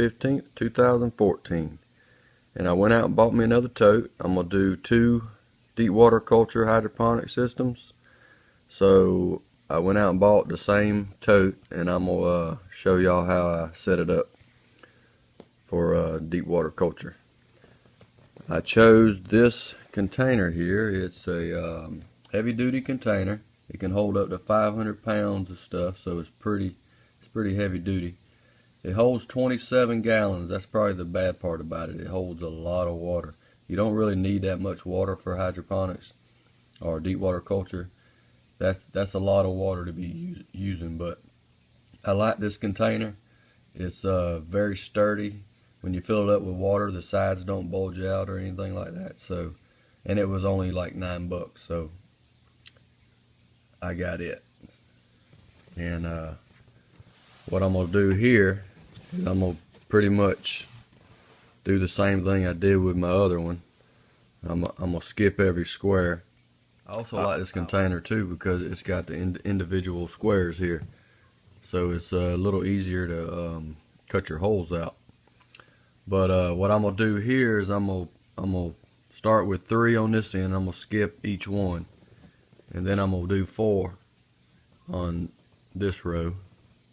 15th, 2014. And I went out and bought me another tote. I'm going to do 2 deep water culture hydroponic systems. So I went out and bought the same tote, and I'm going to show y'all how I set it up for deep water culture. I chose this container here. It's a heavy duty container. It can hold up to 500 pounds of stuff, so it's pretty heavy duty. It holds 27 gallons. That's probably the bad part about it. It holds a lot of water. You don't really need that much water for hydroponics or deep water culture. That's a lot of water to be using, but I like this container. It's very sturdy. When you fill it up with water, the sides don't bulge out or anything like that. So, and it was only like $9, so I got it. And what I'm gonna do here is I'm gonna pretty much do the same thing I did with my other one. I'm gonna skip every square. I also like this container too because it's got the individual squares here, so it's a little easier to cut your holes out. But what I'm gonna do here is I'm gonna start with 3 on this end. I'm gonna skip each one, and then I'm gonna do 4 on this row.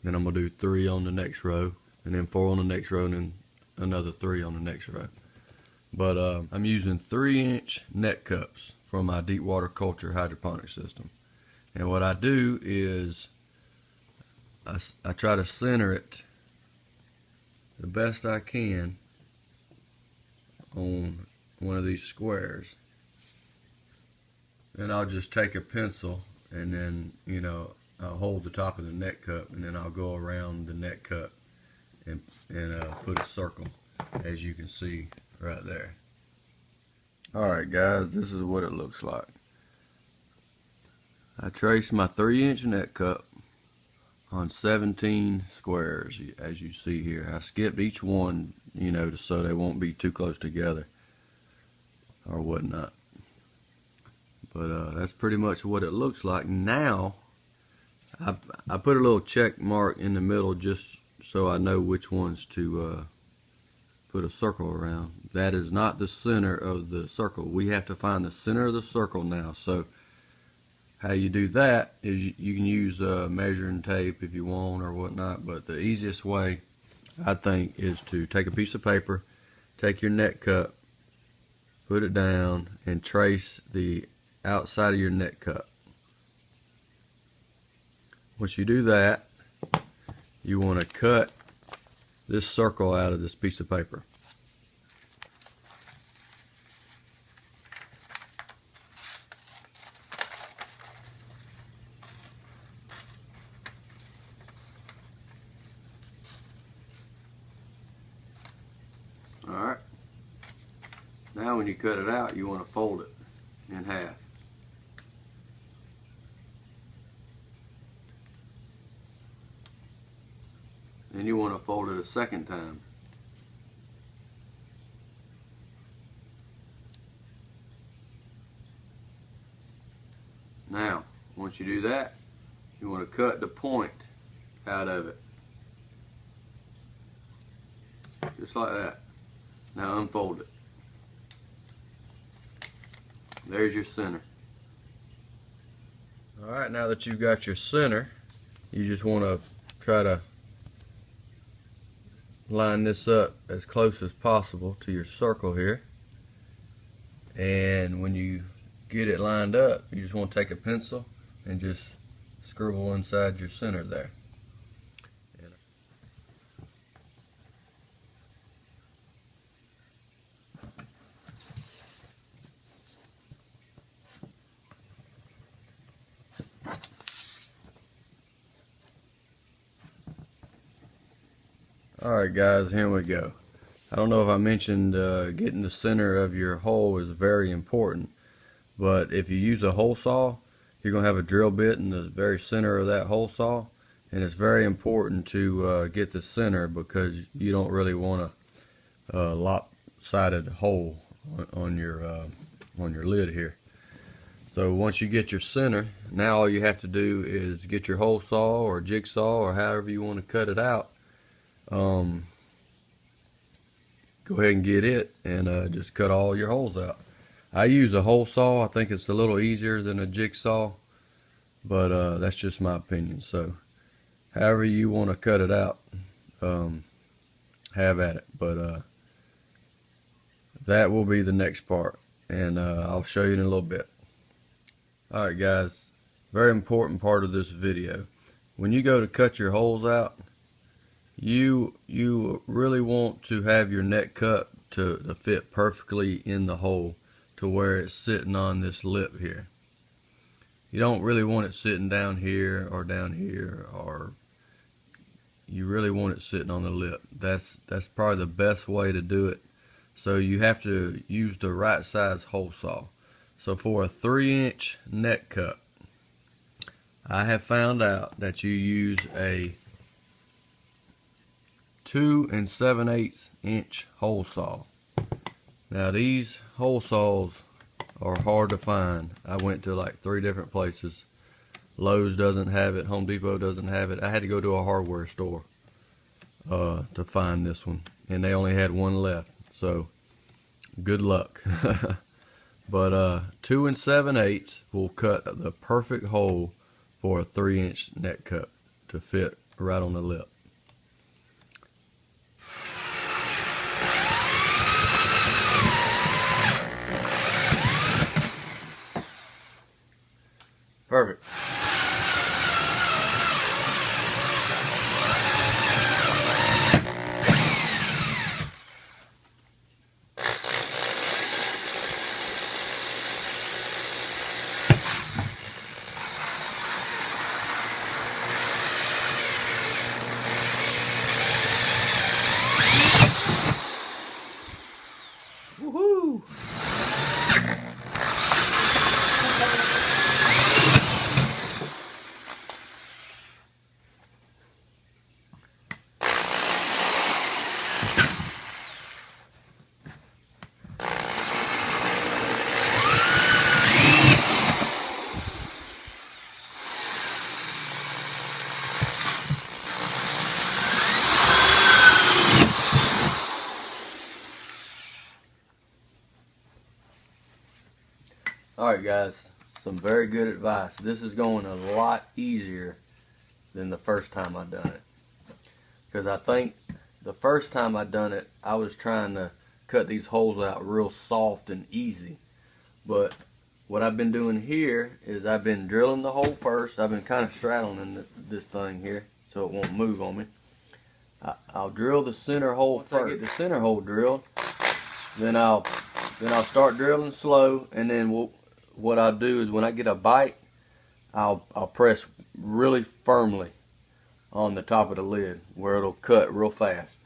Then I'm gonna do 3 on the next row, and then 4 on the next row, and then another 3 on the next row. But I'm using 3-inch net cups for my deep water culture hydroponic system. And what I do is I try to center it the best I can on one of these squares. Then I'll just take a pencil and then, you know, I'll hold the top of the net cup, and then I'll go around the net cup and put a circle, as you can see right there. Alright guys, this is what it looks like. I traced my 3-inch net cup on 17 squares, as you see here. I skipped each one, you know, just so they won't be too close together or whatnot. But that's pretty much what it looks like. Now I put a little check mark in the middle just so I know which ones to put a circle around. That is not the center of the circle. We have to find the center of the circle now. So how you do that is you can use measuring tape if you want or whatnot, but the easiest way, I think, is to take a piece of paper, take your net cup, put it down, and trace the outside of your net cup. Once you do that, you want to cut this circle out of this piece of paper. Alright, now when you cut it out, you want to fold it in half. Then you want to fold it a second time. Now, once you do that, you want to cut the point out of it. Just like that. Now unfold it. There's your center. Alright, now that you've got your center, you just want to try to line this up as close as possible to your circle here. And when you get it lined up, you just want to take a pencil and just scribble inside your center there. Alright guys, here we go. I don't know if I mentioned getting the center of your hole is very important, but if you use a hole saw, you're going to have a drill bit in the very center of that hole saw, and it's very important to get the center because you don't really want a lopsided hole on your lid here. So once you get your center, now all you have to do is get your hole saw or jigsaw or however you want to cut it out. go ahead and get it and just cut all your holes out. I use a hole saw. I think it's a little easier than a jigsaw, but that's just my opinion. So however you want to cut it out, have at it. But that will be the next part, and I'll show you in a little bit. Alright guys, very important part of this video. When you go to cut your holes out, you really want to have your net cut to fit perfectly in the hole to where it's sitting on this lip here. You don't really want it sitting down here, or you really want it sitting on the lip. That's probably the best way to do it. So you have to use the right size hole saw. So for a 3-inch net cut, I have found out that you use a 2 7/8 inch hole saw. Now these hole saws are hard to find. I went to like 3 different places. Lowe's doesn't have it, Home Depot doesn't have it. I had to go to a hardware store to find this one, and they only had one left, so good luck. But 2 7/8 will cut the perfect hole for a 3-inch net cut to fit right on the lip. Perfect. Woohoo! Alright guys, some very good advice. This is going a lot easier than the first time I done it. Because I think the first time I done it, I was trying to cut these holes out real soft and easy. But what I've been doing here is I've been drilling the hole first. I've been kind of straddling this thing here so it won't move on me. I'll drill the center hole first. Once I get the center hole drilled, then I'll start drilling slow, and then what I'll do is when I get a bite, I'll press really firmly on the top of the lid where it'll cut real fast.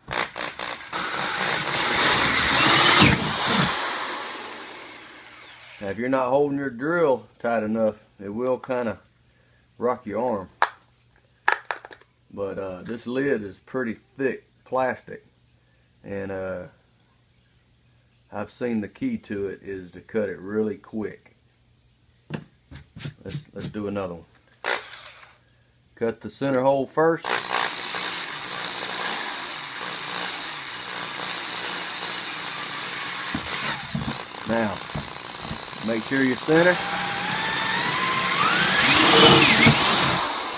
Now if you're not holding your drill tight enough, it will kind of rock your arm. But this lid is pretty thick plastic, and I've seen the key to it is to cut it really quick. Let's do another one. Cut the center hole first. Now, make sure you center.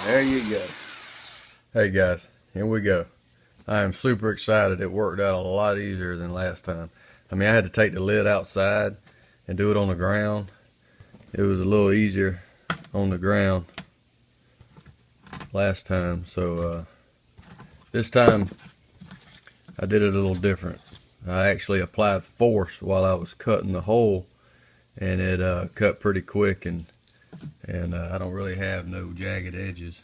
There you go. Hey guys, here we go. I am super excited. It worked out a lot easier than last time. I mean, I had to take the lid outside and do it on the ground. It was a little easier on the ground last time, so this time I did it a little different. I actually applied force while I was cutting the hole, and it cut pretty quick, and I don't really have no jagged edges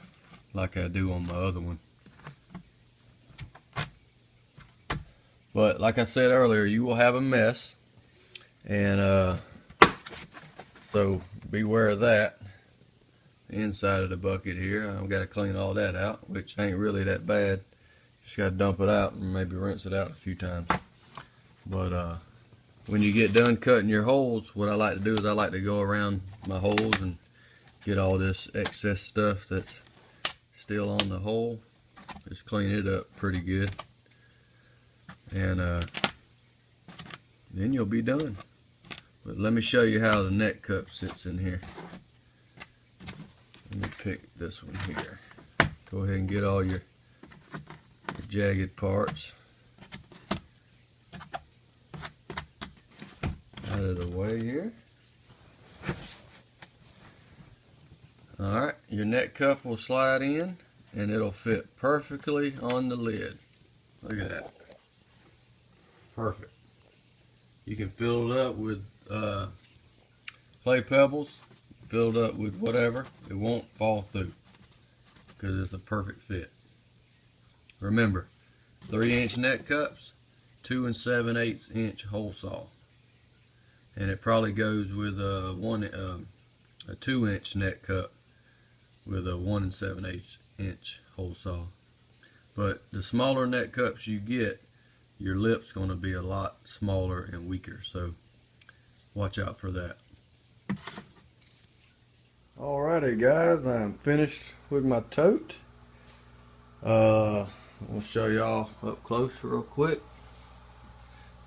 like I do on my other one. But like I said earlier, you will have a mess, and so beware of that. The inside of the bucket here, I've got to clean all that out, which ain't really that bad. Just got to dump it out and maybe rinse it out a few times. But when you get done cutting your holes, what I like to do is I like to go around my holes and get all this excess stuff that's still on the hole. Just clean it up pretty good. And then you'll be done. But let me show you how the net cup sits in here. Let me pick this one here. Go ahead and get all your jagged parts out of the way here. Alright, your net cup will slide in and it'll fit perfectly on the lid. Look at that. Perfect. You can fill it up with clay pebbles, fill it up with whatever. It won't fall through because it's a perfect fit. Remember, 3-inch net cups, 2 7/8 inch hole saw. And it probably goes with a 2-inch net cup with a 1 7/8 inch hole saw. But the smaller net cups you get, your lip's going to be a lot smaller and weaker, so watch out for that. Alrighty guys, I'm finished with my tote. I'll show y'all up close real quick.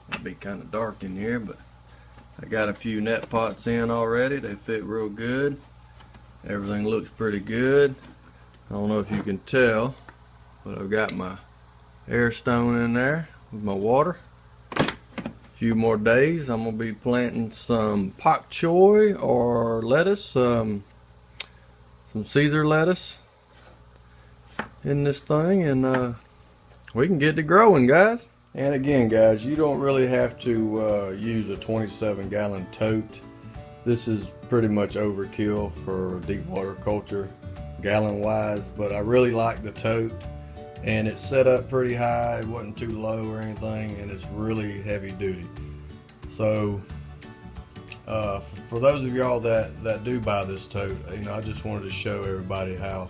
It'll be kind of dark in here, but I got a few net pots in already. They fit real good. Everything looks pretty good. I don't know if you can tell, but I've got my air stone in there with my water. A few more days, I'm going to be planting some pak choi or lettuce, some Caesar lettuce in this thing, and we can get to growing, guys. And again, guys, you don't really have to use a 27-gallon tote. This is pretty much overkill for deep water culture, gallon wise, but I really like the tote, and it's set up pretty high. It wasn't too low or anything, and it's really heavy duty. So for those of y'all that do buy this tote, I just wanted to show everybody how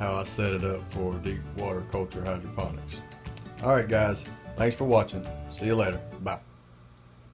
I set it up for deep water culture hydroponics. Alright guys, thanks for watching. See you later. Bye.